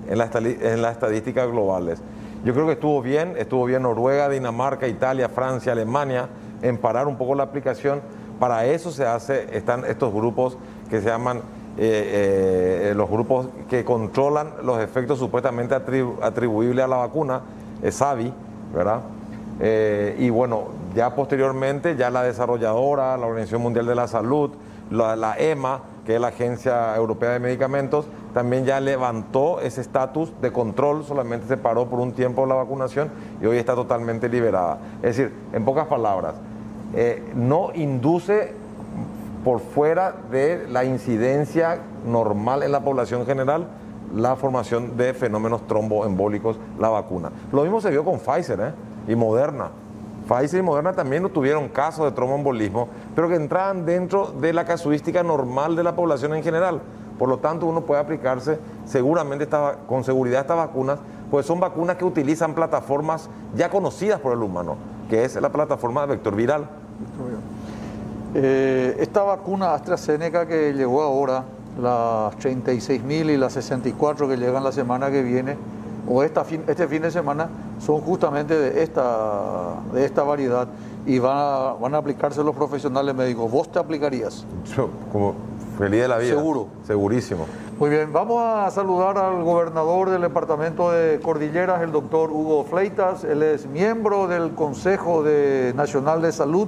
en las estadísticas globales. Yo creo que estuvo bien Noruega, Dinamarca, Italia, Francia, Alemania, en parar un poco la aplicación. Para eso están estos grupos que se llaman los grupos que controlan los efectos supuestamente atribuibles a la vacuna, SAVI, ¿verdad? Y bueno, ya posteriormente, ya la desarrolladora, la Organización Mundial de la Salud, la EMA, que es la Agencia Europea de Medicamentos, también ya levantó ese estatus de control, solamente se paró por un tiempo la vacunación y hoy está totalmente liberada. Es decir, en pocas palabras, no induce por fuera de la incidencia normal en la población general la formación de fenómenos tromboembólicos la vacuna. Lo mismo se vio con Pfizer y Moderna. Pfizer y Moderna también no tuvieron casos de tromboembolismo, pero que entraban dentro de la casuística normal de la población en general. Por lo tanto, uno puede aplicarse seguramente con seguridad estas vacunas, pues son vacunas que utilizan plataformas ya conocidas por el humano, que es la plataforma de vector viral. Esta vacuna AstraZeneca que llegó ahora, las 36.000 y las 64 que llegan la semana que viene, o este fin de semana, son justamente de esta variedad y van a aplicarse los profesionales médicos. ¿Vos te aplicarías? Yo, como feliz de la vida. Seguro. Segurísimo. Muy bien, vamos a saludar al gobernador del departamento de Cordilleras, el doctor Hugo Fleitas. Él es miembro del Consejo Nacional de Salud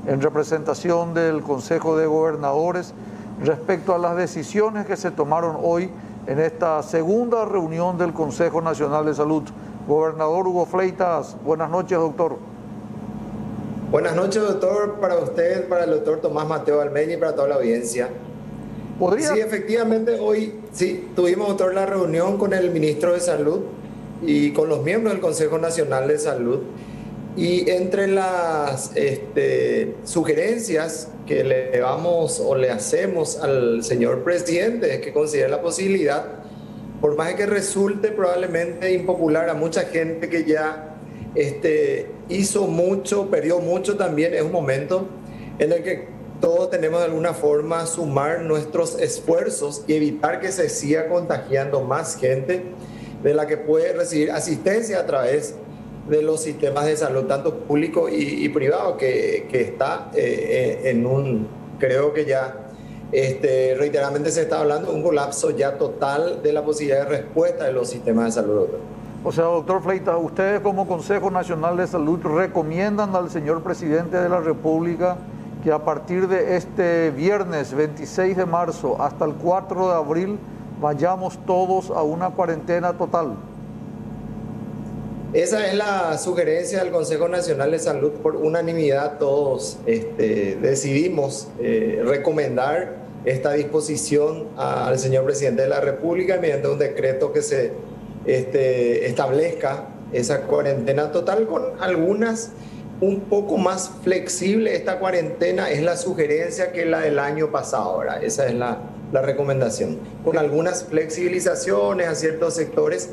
en representación del Consejo de Gobernadores respecto a las decisiones que se tomaron hoy en esta segunda reunión del Consejo Nacional de Salud. Gobernador Hugo Fleitas, buenas noches, doctor. Buenas noches, doctor, para usted, para el doctor Tomás Mateo Almeida y para toda la audiencia. Sí, efectivamente, hoy sí tuvimos, doctor, la reunión con el ministro de Salud y con los miembros del Consejo Nacional de Salud. Y entre las sugerencias que le hacemos al señor presidente es que considere la posibilidad, por más que resulte probablemente impopular a mucha gente que ya hizo mucho, perdió mucho también, es un momento en el que todos tenemos de alguna forma sumar nuestros esfuerzos y evitar que se siga contagiando más gente de la que puede recibir asistencia a través de los sistemas de salud, tanto público y privado, que está creo que ya reiteradamente se está hablando de un colapso ya total de la posibilidad de respuesta de los sistemas de salud, doctor. O sea, doctor Fleitas, ustedes como Consejo Nacional de Salud recomiendan al señor presidente de la República que a partir de este viernes 26 de marzo hasta el 4 de abril vayamos todos a una cuarentena total. Esa es la sugerencia del Consejo Nacional de Salud. Por unanimidad todos decidimos recomendar esta disposición al señor presidente de la República mediante un decreto que se establezca esa cuarentena total con algunas un poco más flexible. Esta cuarentena es la sugerencia que la del año pasado. Ahora, esa es la recomendación, con algunas flexibilizaciones a ciertos sectores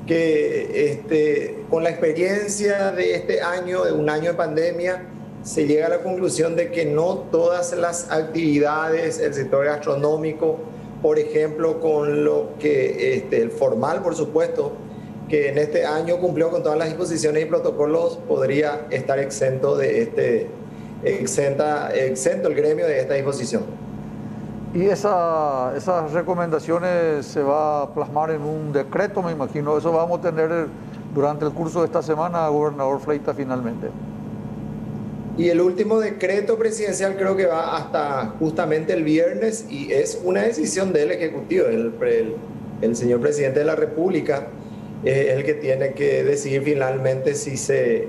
que con la experiencia de este año, de un año de pandemia, se llega a la conclusión de que no todas las actividades, el sector gastronómico, por ejemplo, con lo que el formal, por supuesto, que en este año cumplió con todas las disposiciones y protocolos, podría estar exento el gremio de esta disposición. Y esas recomendaciones se va a plasmar en un decreto, me imagino. Eso vamos a tener durante el curso de esta semana, gobernador Fleitas, finalmente. Y el último decreto presidencial creo que va hasta justamente el viernes y es una decisión del Ejecutivo. El señor presidente de la República es el que tiene que decidir finalmente si se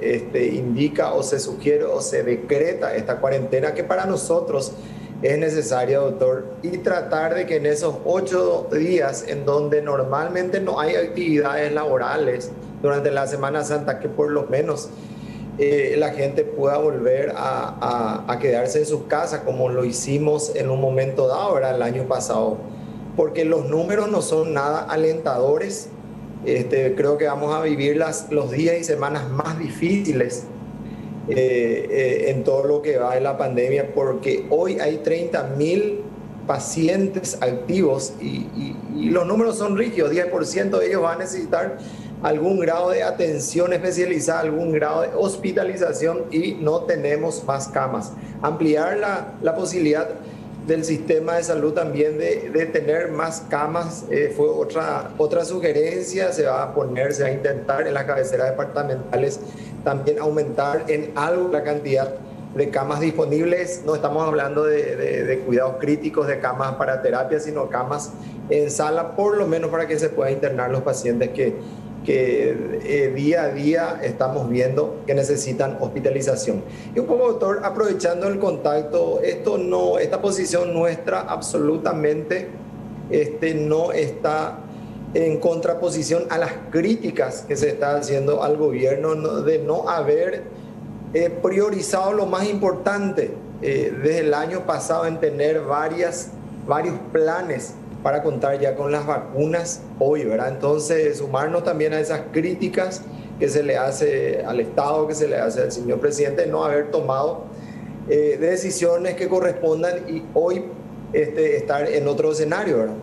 indica o se sugiere o se decreta esta cuarentena, que para nosotros es necesaria, doctor, y tratar de que en esos 8 días en donde normalmente no hay actividades laborales durante la Semana Santa, que por lo menos la gente pueda volver a quedarse en sus casas como lo hicimos en un momento dado, ¿verdad? El año pasado, porque los números no son nada alentadores. Creo que vamos a vivir los días y semanas más difíciles en todo lo que va de la pandemia, porque hoy hay 30.000 pacientes activos y los números son rígidos. 10% de ellos van a necesitar algún grado de atención especializada, algún grado de hospitalización y no tenemos más camas. Ampliar la posibilidad del sistema de salud también de tener más camas fue otra sugerencia. Se va a intentar en las cabeceras departamentales también aumentar en algo la cantidad de camas disponibles. No estamos hablando de cuidados críticos, de camas para terapia, sino camas en sala, por lo menos para que se puedan internar los pacientes que día a día estamos viendo que necesitan hospitalización. Y un poco, doctor, aprovechando el contacto, esta posición nuestra absolutamente no está en contraposición a las críticas que se está haciendo al gobierno de no haber priorizado lo más importante desde el año pasado en tener varios planes para contar ya con las vacunas hoy, ¿verdad? Entonces, sumarnos también a esas críticas que se le hace al Estado, que se le hace al señor presidente, no haber tomado decisiones que correspondan y hoy estar en otro escenario, ¿verdad?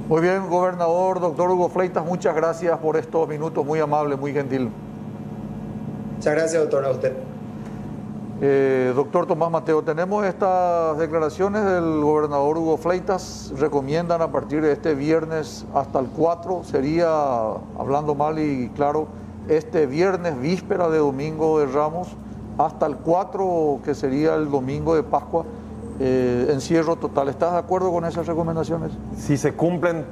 Muy bien, gobernador, doctor Hugo Fleitas, muchas gracias por estos minutos, muy amable, muy gentil. Muchas gracias, doctor, a usted. Doctor Tomás Mateo, tenemos estas declaraciones del gobernador Hugo Fleitas, recomiendan a partir de este viernes hasta el 4, sería, hablando mal y claro, este viernes víspera de Domingo de Ramos, hasta el 4, que sería el domingo de Pascua, encierro total. ¿Estás de acuerdo con esas recomendaciones? Si se cumplen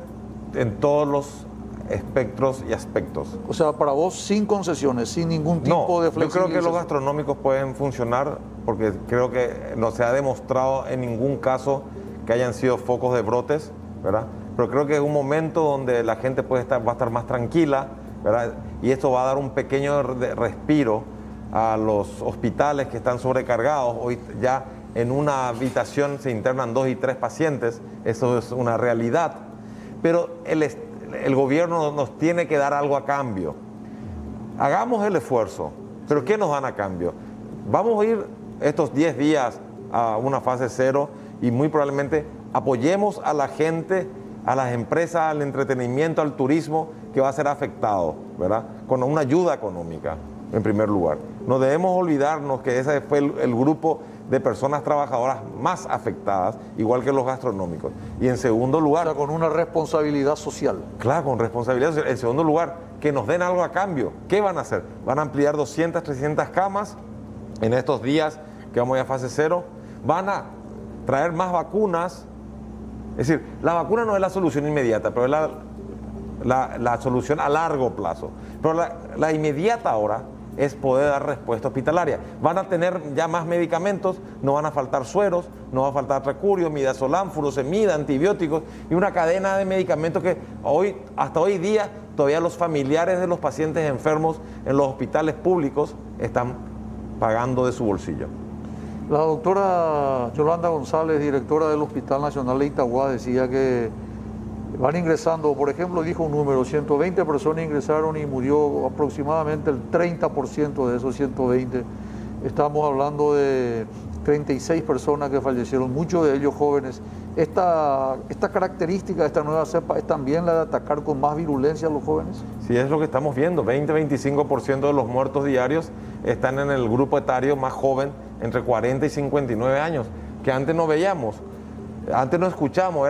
en todos los espectros y aspectos. O sea, para vos sin concesiones, sin ningún tipo de flexibilización. Yo creo que los gastronómicos pueden funcionar porque creo que no se ha demostrado en ningún caso que hayan sido focos de brotes, ¿verdad? Pero creo que es un momento donde la gente va a estar más tranquila, ¿verdad? Y esto va a dar un pequeño respiro a los hospitales que están sobrecargados. Hoy ya en una habitación se internan 2 y 3 pacientes, eso es una realidad. Pero el gobierno nos tiene que dar algo a cambio. Hagamos el esfuerzo, pero ¿qué nos dan a cambio? Vamos a ir estos 10 días a una fase 0 y muy probablemente apoyemos a la gente, a las empresas, al entretenimiento, al turismo que va a ser afectado, ¿verdad? Con una ayuda económica, en primer lugar. No debemos olvidarnos que ese fue el grupo de personas trabajadoras más afectadas, igual que los gastronómicos. Y en segundo lugar... O sea, con una responsabilidad social. Claro, con responsabilidad social. En segundo lugar, que nos den algo a cambio. ¿Qué van a hacer? Van a ampliar 200, 300 camas en estos días que vamos a fase 0. Van a traer más vacunas. Es decir, la vacuna no es la solución inmediata, pero es la solución a largo plazo. Pero la inmediata ahora es poder dar respuesta hospitalaria. Van a tener ya más medicamentos, no van a faltar sueros, no va a faltar Trecurio, midazolam, furosemida, antibióticos y una cadena de medicamentos que hasta hoy día todavía los familiares de los pacientes enfermos en los hospitales públicos están pagando de su bolsillo. La doctora Yolanda González, directora del Hospital Nacional de Itagua, decía que van ingresando, por ejemplo, dijo un número, 120 personas ingresaron y murió aproximadamente el 30% de esos 120. Estamos hablando de 36 personas que fallecieron, muchos de ellos jóvenes. Esta característica de esta nueva cepa es también la de atacar con más virulencia a los jóvenes. Sí, es lo que estamos viendo. 20-25% de los muertos diarios están en el grupo etario más joven, entre 40 y 59 años, que antes no veíamos. Antes no escuchamos,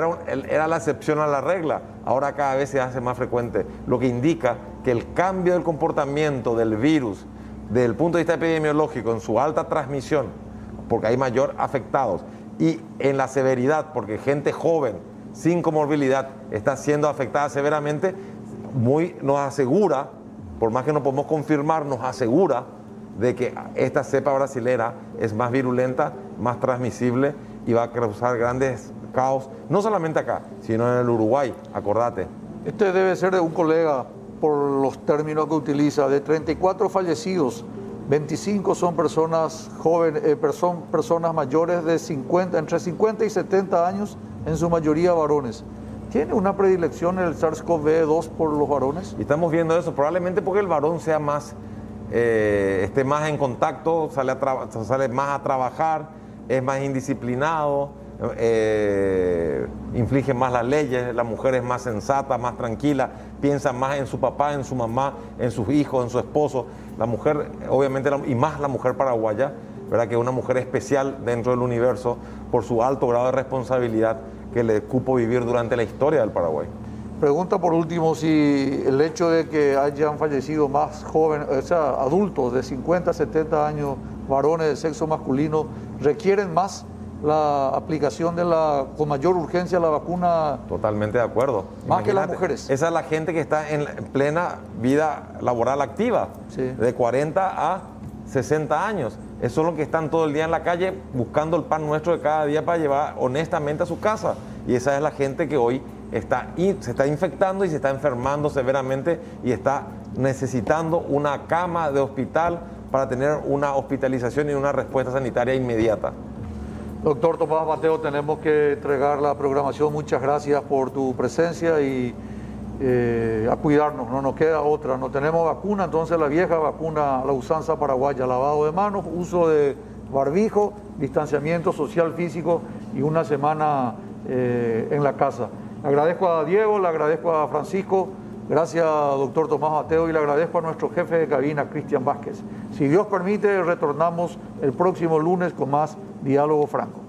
era la excepción a la regla, ahora cada vez se hace más frecuente, lo que indica que el cambio del comportamiento del virus, desde el punto de vista epidemiológico, en su alta transmisión, porque hay mayor afectados, y en la severidad, porque gente joven, sin comorbilidad, está siendo afectada severamente, nos asegura, por más que no podemos confirmar, nos asegura de que esta cepa brasilera es más virulenta, más transmisible, y va a causar grandes caos, no solamente acá, sino en el Uruguay, acordate. Este debe ser de un colega, por los términos que utiliza, de 34 fallecidos, 25 son personas jóvenes, son personas mayores de entre 50 y 70 años, en su mayoría varones. ¿Tiene una predilección el SARS-CoV-2 por los varones? Y estamos viendo eso, probablemente porque el varón sea más, esté más en contacto, sale más a trabajar, es más indisciplinado, inflige más las leyes, la mujer es más sensata, más tranquila, piensa más en su papá, en su mamá, en sus hijos, en su esposo. La mujer, obviamente, y más la mujer paraguaya, ¿verdad? Que es una mujer especial dentro del universo por su alto grado de responsabilidad que le cupo vivir durante la historia del Paraguay. Pregunta por último si el hecho de que hayan fallecido más jóvenes, o sea, adultos de 50 a 70 años, varones de sexo masculino, requieren más la aplicación con mayor urgencia la vacuna. Totalmente de acuerdo. Más que las mujeres. Esa es la gente que está en plena vida laboral activa, sí, de 40 a 60 años. Esos son los que están todo el día en la calle buscando el pan nuestro de cada día para llevar honestamente a su casa. Y esa es la gente que hoy se está infectando y se está enfermando severamente y está necesitando una cama de hospital para tener una hospitalización y una respuesta sanitaria inmediata. Doctor Tomás Mateo, tenemos que entregar la programación. Muchas gracias por tu presencia y a cuidarnos, no nos queda otra. No tenemos vacuna, entonces la vieja vacuna, la usanza paraguaya, lavado de manos, uso de barbijo, distanciamiento social físico y una semana en la casa. Le agradezco a Diego, le agradezco a Francisco, gracias doctor Tomás Mateo y le agradezco a nuestro jefe de cabina, Cristian Vázquez. Si Dios permite, retornamos el próximo lunes con más Diálogo Franco.